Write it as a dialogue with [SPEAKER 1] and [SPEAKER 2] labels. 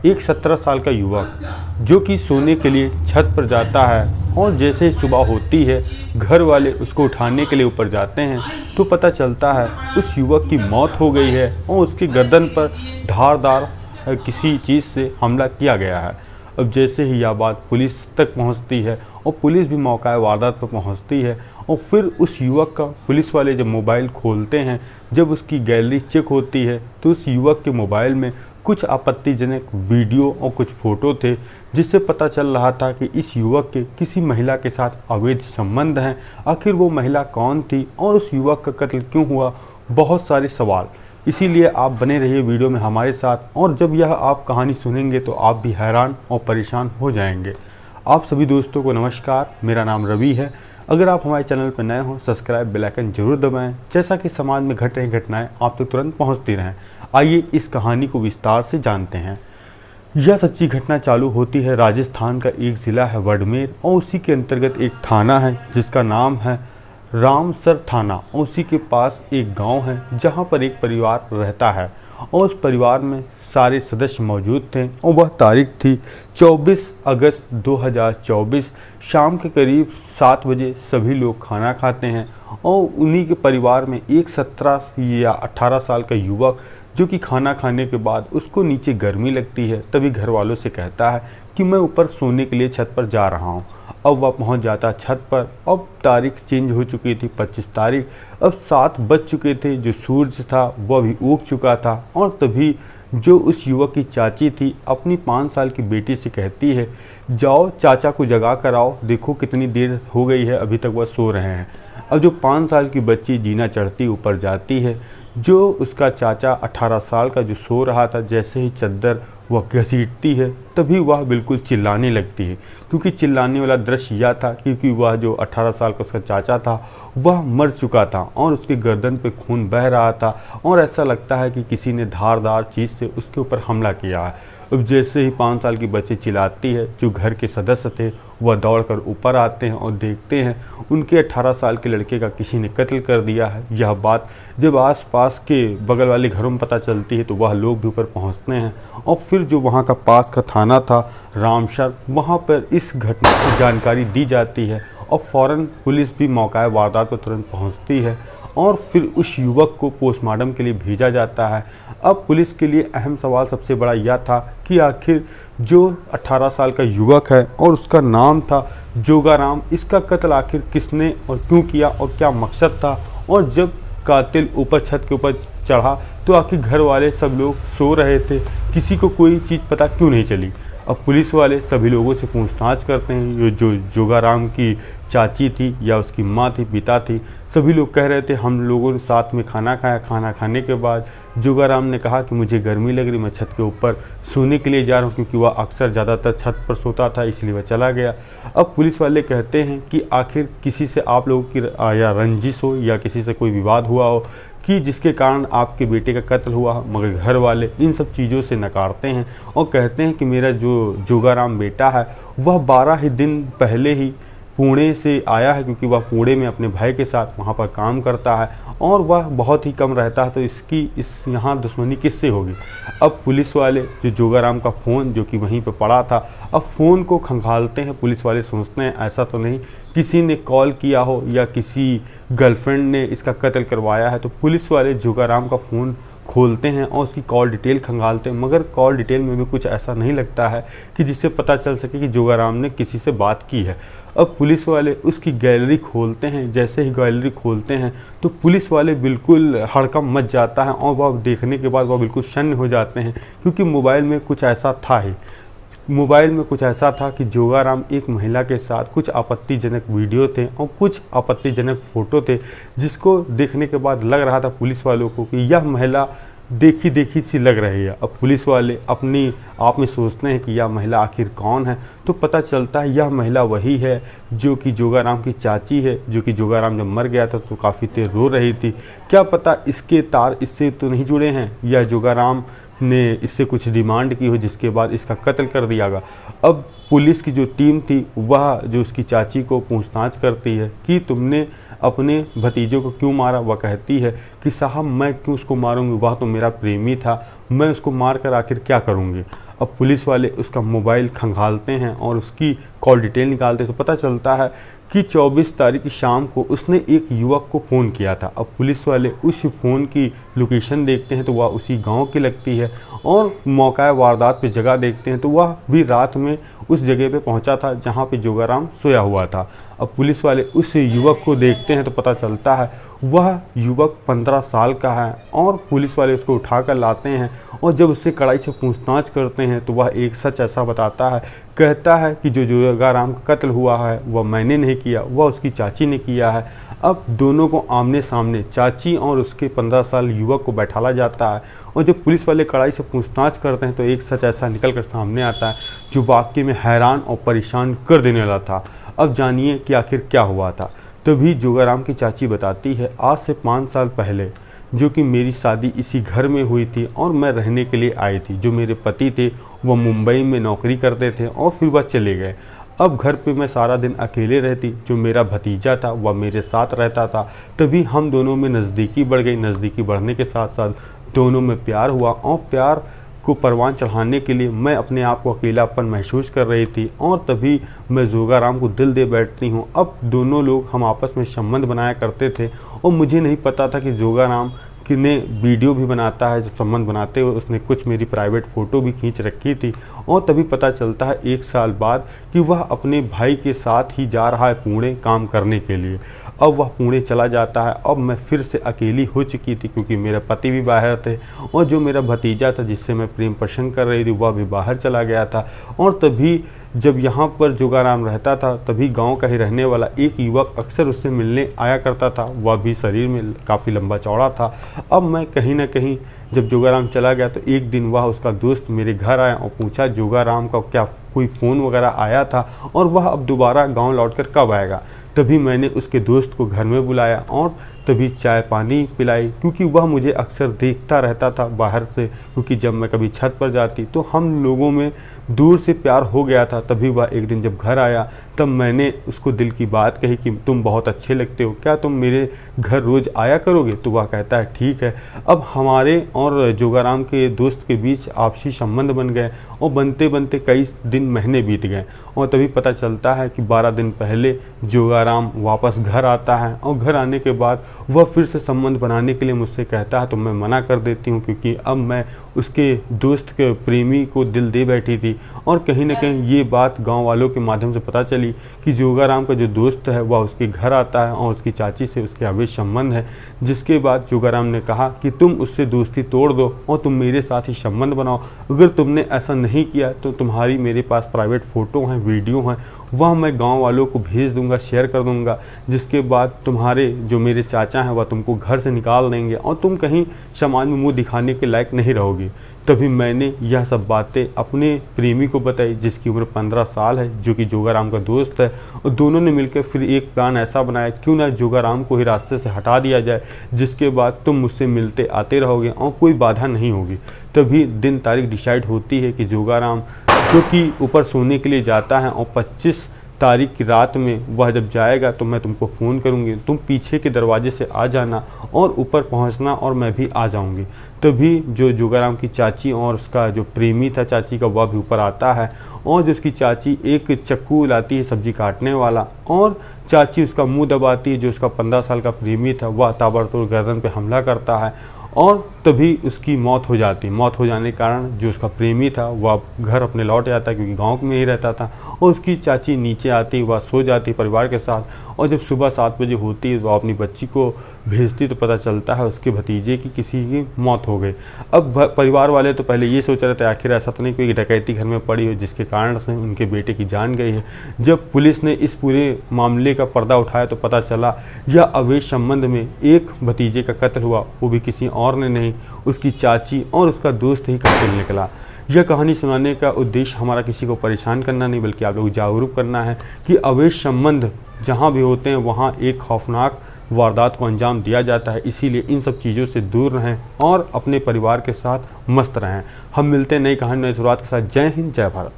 [SPEAKER 1] एक 17 साल का युवक जो कि सोने के लिए छत पर जाता है और जैसे ही सुबह होती है घर वाले उसको उठाने के लिए ऊपर जाते हैं तो पता चलता है उस युवक की मौत हो गई है और उसकी गर्दन पर धारदार किसी चीज़ से हमला किया गया है। अब जैसे ही यह बात पुलिस तक पहुंचती है और पुलिस भी मौका वारदात पर पहुंचती है और फिर उस युवक का पुलिस वाले जब मोबाइल खोलते हैं, जब उसकी गैलरी चेक होती है तो उस युवक के मोबाइल में कुछ आपत्तिजनक वीडियो और कुछ फ़ोटो थे, जिससे पता चल रहा था कि इस युवक के किसी महिला के साथ अवैध संबंध हैं। आखिर वो महिला कौन थी और उस युवक का कत्ल क्यों हुआ, बहुत सारे सवाल। इसीलिए आप बने रहिए वीडियो में हमारे साथ और जब यह आप कहानी सुनेंगे तो आप भी हैरान और परेशान हो जाएंगे। आप सभी दोस्तों को नमस्कार, मेरा नाम रवि है। अगर आप हमारे चैनल पर नए हों सब्सक्राइब बेल आइकन जरूर दबाएं, जैसा कि समाज में घट रही घटनाएं आप तक तुरंत पहुंचती रहें। आइए इस कहानी को विस्तार से जानते हैं। यह सच्ची घटना चालू होती है राजस्थान का एक ज़िला है वडमेर और उसी के अंतर्गत एक थाना है जिसका नाम है रामसर थाना। उसी के पास एक गांव है जहां पर एक परिवार रहता है और उस परिवार में सारे सदस्य मौजूद थे और वह तारीख थी 24 अगस्त 2024। शाम के करीब 7 बजे सभी लोग खाना खाते हैं और उन्हीं के परिवार में एक 17 या 18 साल का युवक जो कि खाना खाने के बाद उसको नीचे गर्मी लगती है, तभी घर वालों से कहता है कि मैं ऊपर सोने के लिए छत पर जा रहा हूँ। अब वह पहुंच जाता छत पर। अब तारीख चेंज हो चुकी थी, 25 तारीख। अब 7 बज चुके थे, जो सूरज था वह भी उग चुका था और तभी जो उस युवक की चाची थी अपनी 5 साल की बेटी से कहती है, जाओ चाचा को जगा कर आओ, देखो कितनी देर हो गई है, अभी तक वह सो रहे हैं। अब जो 5 साल की बच्ची जीना चढ़ती ऊपर जाती है, जो उसका चाचा 18 साल का जो सो रहा था, जैसे ही चद्दर वह घसीटती है तभी वह बिल्कुल चिल्लाने लगती है। क्योंकि चिल्लाने वाला दृश्य यह था क्योंकि वह जो 18 साल का उसका चाचा था वह मर चुका था और उसके गर्दन पे खून बह रहा था और ऐसा लगता है कि किसी ने धारदार चीज़ से उसके ऊपर हमला किया है। अब जैसे ही 5 साल की बच्ची चिल्लाती है, जो घर के सदस्य थे वह दौड़कर ऊपर आते हैं और देखते हैं उनके 18 साल के लड़के का किसी ने कत्ल कर दिया है। यह बात जब आसपास के बगल वाले घरों में पता चलती है तो वह लोग भी ऊपर पहुंचते हैं और फिर जो वहां का पास का थाना था रामसर, वहां पर इस घटना की जानकारी दी जाती है और फ़ौरन पुलिस भी मौका वारदात पर तुरंत पहुंचती है और फिर उस युवक को पोस्टमार्टम के लिए भेजा जाता है। अब पुलिस के लिए अहम सवाल सबसे बड़ा यह था कि आखिर जो 18 साल का युवक है और उसका नाम था जोगाराम, इसका कत्ल आखिर किसने और क्यों किया और क्या मकसद था। और जब कातिल ऊपर छत के ऊपर चढ़ा तो आखिर घर वाले सब लोग सो रहे थे, किसी को कोई चीज़ पता क्यों नहीं चली। अब पुलिस वाले सभी लोगों से पूछताछ करते हैं। ये जो जोगाराम की चाची थी या उसकी माँ थी, पिता थी, सभी लोग कह रहे थे हम लोगों ने साथ में खाना खाया। खाना खाने के बाद जोगाराम ने कहा कि मुझे गर्मी लग रही, मैं छत के ऊपर सोने के लिए जा रहा हूँ, क्योंकि वह अक्सर ज़्यादातर छत पर सोता था इसलिए वह चला गया। अब पुलिस वाले कहते हैं कि आखिर किसी से आप लोगों की या रंजिश हो या किसी से कोई विवाद हुआ हो कि जिसके कारण आपके बेटे का कत्ल हुआ, मगर घर वाले इन सब चीज़ों से नकारते हैं और कहते हैं कि मेरा जो जोगाराम बेटा है वह 12 ही दिन पहले ही पुणे से आया है, क्योंकि वह पुणे में अपने भाई के साथ वहाँ पर काम करता है और वह बहुत ही कम रहता है, तो इस यहाँ दुश्मनी किससे होगी। अब पुलिस वाले जो जोगाराम का फ़ोन जो कि वहीं पर पड़ा था, अब फ़ोन को खंगालते हैं। पुलिस वाले सोचते हैं ऐसा तो नहीं किसी ने कॉल किया हो या किसी गर्लफ्रेंड ने इसका कत्ल करवाया है। तो पुलिस वाले जोगाराम का फ़ोन खोलते हैं और उसकी कॉल डिटेल खंगालते हैं, मगर कॉल डिटेल में भी कुछ ऐसा नहीं लगता है कि जिससे पता चल सके कि जोगाराम ने किसी से बात की है। अब पुलिस वाले उसकी गैलरी खोलते हैं। जैसे ही गैलरी खोलते हैं तो पुलिस वाले बिल्कुल हड़कंप मच जाता है और वह देखने के बाद वह बिल्कुल शन्न हो जाते हैं, क्योंकि मोबाइल में कुछ ऐसा था ही। मोबाइल में कुछ ऐसा था कि जोगाराम एक महिला के साथ कुछ आपत्तिजनक वीडियो थे और कुछ आपत्तिजनक फ़ोटो थे, जिसको देखने के बाद लग रहा था पुलिस वालों को कि यह महिला देखी देखी सी लग रही है। अब पुलिस वाले अपनी आप में सोचते हैं कि यह महिला आखिर कौन है, तो पता चलता है यह महिला वही है जो कि जोगाराम की चाची है, जो कि जोगाराम जब मर गया था तो काफ़ी देर रो रही थी। क्या पता इसके तार इससे तो नहीं जुड़े हैं या जोगाराम ने इससे कुछ डिमांड की हो, जिसके बाद इसका कत्ल कर दिया गया। अब पुलिस की जो टीम थी वह जो उसकी चाची को पूछताछ करती है कि तुमने अपने भतीजे को क्यों मारा। वह कहती है कि साहब मैं क्यों उसको मारूंगी, वह तो मेरा प्रेमी था, मैं उसको मार कर आखिर क्या करूंगी। अब पुलिस वाले उसका मोबाइल खंगालते हैं और उसकी कॉल डिटेल निकालते हैं तो पता चलता है कि 24 तारीख की शाम को उसने एक युवक को फ़ोन किया था। अब पुलिस वाले उस फ़ोन की लोकेशन देखते हैं तो वह उसी गांव की लगती है और मौका वारदात पे जगह देखते हैं तो वह भी रात में उस जगह पे पहुंचा था जहां पे जोगाराम सोया हुआ था। अब पुलिस वाले उस युवक को देखते हैं तो पता चलता है वह युवक 15 साल का है और पुलिस वाले उसको उठाकर लाते हैं और जब उससे कड़ाई से पूछताछ करते हैं तो वह एक सच ऐसा बताता है, कहता है कि जो जोगाराम का कत्ल हुआ है वह मैंने नहीं किया, वह उसकी चाची ने किया है। अब दोनों को आमने सामने चाची और उसके 15 साल युवक को बैठाला जाता है और जब पुलिस वाले कड़ाई से पूछताछ करते हैं तो एक सच ऐसा निकल कर सामने आता है जो वाकई में हैरान और परेशान कर देने वाला था। अब जानिए कि आखिर क्या हुआ था। तभी जोगाराम की चाची बताती है, आज से 5 साल पहले जो कि मेरी शादी इसी घर में हुई थी और मैं रहने के लिए आई थी। जो मेरे पति थे वह मुंबई में नौकरी करते थे और फिर वह चले गए। अब घर पे मैं सारा दिन अकेले रहती, जो मेरा भतीजा था वह मेरे साथ रहता था। तभी हम दोनों में नज़दीकी बढ़ गई। नज़दीकी बढ़ने के साथ साथ दोनों में प्यार हुआ और प्यार को परवान चढ़ाने के लिए मैं अपने आप को अकेलापन महसूस कर रही थी और तभी मैं जोगाराम को दिल दे बैठती हूँ। अब दोनों लोग हम आपस में संबंध बनाया करते थे और मुझे नहीं पता था कि जोगाराम ने वीडियो भी बनाता है। जब संबंध बनाते हुए उसने कुछ मेरी प्राइवेट फ़ोटो भी खींच रखी थी और तभी पता चलता है 1 साल बाद कि वह अपने भाई के साथ ही जा रहा है पुणे काम करने के लिए। अब वह पुणे चला जाता है। अब मैं फिर से अकेली हो चुकी थी क्योंकि मेरे पति भी बाहर थे और जो मेरा भतीजा था जिससे मैं प्रेम प्रसंग कर रही थी वह भी बाहर चला गया था। और तभी जब यहाँ पर जोगाराम रहता था तभी गांव का ही रहने वाला एक युवक अक्सर उससे मिलने आया करता था। वह भी शरीर में काफ़ी लंबा चौड़ा था। अब मैं कहीं ना कहीं जब जोगाराम चला गया तो एक दिन वह उसका दोस्त मेरे घर आया और पूछा जोगाराम का क्या कोई फ़ोन वगैरह आया था और वह अब दोबारा गांव लौटकर कब आएगा। तभी मैंने उसके दोस्त को घर में बुलाया और तभी चाय पानी पिलाई क्योंकि वह मुझे अक्सर देखता रहता था बाहर से, क्योंकि जब मैं कभी छत पर जाती तो हम लोगों में दूर से प्यार हो गया था। तभी वह एक दिन जब घर आया तब मैंने उसको दिल की बात कही कि तुम बहुत अच्छे लगते हो, क्या तुम मेरे घर रोज़ आया करोगे। तो वह कहता है ठीक है। अब हमारे और जोगाराम के दोस्त के बीच आपसी संबंध बन गए और बनते बनते कई दिन महीने बीत गए और तभी पता चलता है कि 12 दिन पहले जोगाराम वापस घर आता है और घर आने के बाद वह फिर से संबंध बनाने के लिए मुझसे कहता है तो मैं मना कर देती हूँ क्योंकि अब मैं उसके दोस्त के प्रेमी को दिल दे बैठी थी। और कहीं ना कहीं ये बात गांव वालों के माध्यम से पता चली कि जोगाराम का जो दोस्त है वह उसके घर आता है और उसकी चाची से उसके अवैध संबंध है। जिसके बाद जोगाराम ने कहा कि तुम उससे दोस्ती तोड़ दो और तुम मेरे साथ ही संबंध बनाओ। अगर तुमने ऐसा नहीं किया तो तुम्हारी मेरे पास प्राइवेट फ़ोटो हैं, वीडियो हैं, वह मैं गांव वालों को भेज दूंगा, शेयर कर दूंगा। जिसके बाद तुम्हारे जो मेरे चाचा हैं वह तुमको घर से निकाल देंगे और तुम कहीं समाज में मुंह दिखाने के लायक नहीं रहोगी। तभी मैंने यह सब बातें अपने प्रेमी को बताई जिसकी उम्र 15 साल है, जो कि जोगाराम का दोस्त है। और दोनों ने मिलकर फिर एक प्लान ऐसा बनाया क्यों ना जोगाराम को ही रास्ते से हटा दिया जाए, जिसके बाद तुम मुझसे मिलते आते रहोगे और कोई बाधा नहीं होगी। तभी दिन तारीख डिसाइड होती है कि जोगाराम जो कि ऊपर सोने के लिए जाता है और 25 तारीख की रात में वह जब जाएगा तो मैं तुमको फ़ोन करूंगी, तुम पीछे के दरवाजे से आ जाना और ऊपर पहुंचना और मैं भी आ जाऊंगी। तभी जो जोगाराम की चाची और उसका जो प्रेमी था चाची का वह भी ऊपर आता है और जो उसकी चाची एक चक्कू लाती है सब्जी काटने वाला और चाची उसका मुंह दबाती है। जो उसका 15 साल का प्रेमी था वह ताबड़तोड़ गर्दन पे हमला करता है और तभी उसकी मौत हो जाती है। मौत हो जाने के कारण जो उसका प्रेमी था वह घर अपने लौट जाता है क्योंकि गांव में ही रहता था और उसकी चाची नीचे आती, वह सो जाती परिवार के साथ। और जब सुबह 7 बजे होती है तो वह अपनी बच्ची को भेजती तो पता चलता है उसके भतीजे की किसी की मौत हो गई। अब परिवार वाले तो पहले ये सोच रहे थे आखिर ऐसा तो नहीं कोई डकैती घर में पड़ी हो जिसके कारण से उनके बेटे की जान गई है। जब पुलिस ने इस पूरे मामले का पर्दा उठाया तो पता चला यह अवैध संबंध में एक भतीजे का कत्ल हुआ, वो भी किसी और ने नहीं, उसकी चाची और उसका दोस्त ही कातिल निकला। यह कहानी सुनाने का उद्देश्य हमारा किसी को परेशान करना नहीं बल्कि आप लोग जागरूक करना है कि अवैध संबंध जहाँ भी होते हैं वहाँ एक खौफनाक वारदात को अंजाम दिया जाता है। इसीलिए इन सब चीज़ों से दूर रहें और अपने परिवार के साथ मस्त रहें। हम मिलते हैं नई कहानी, नई शुरुआत के साथ। जय हिंद, जय भारत।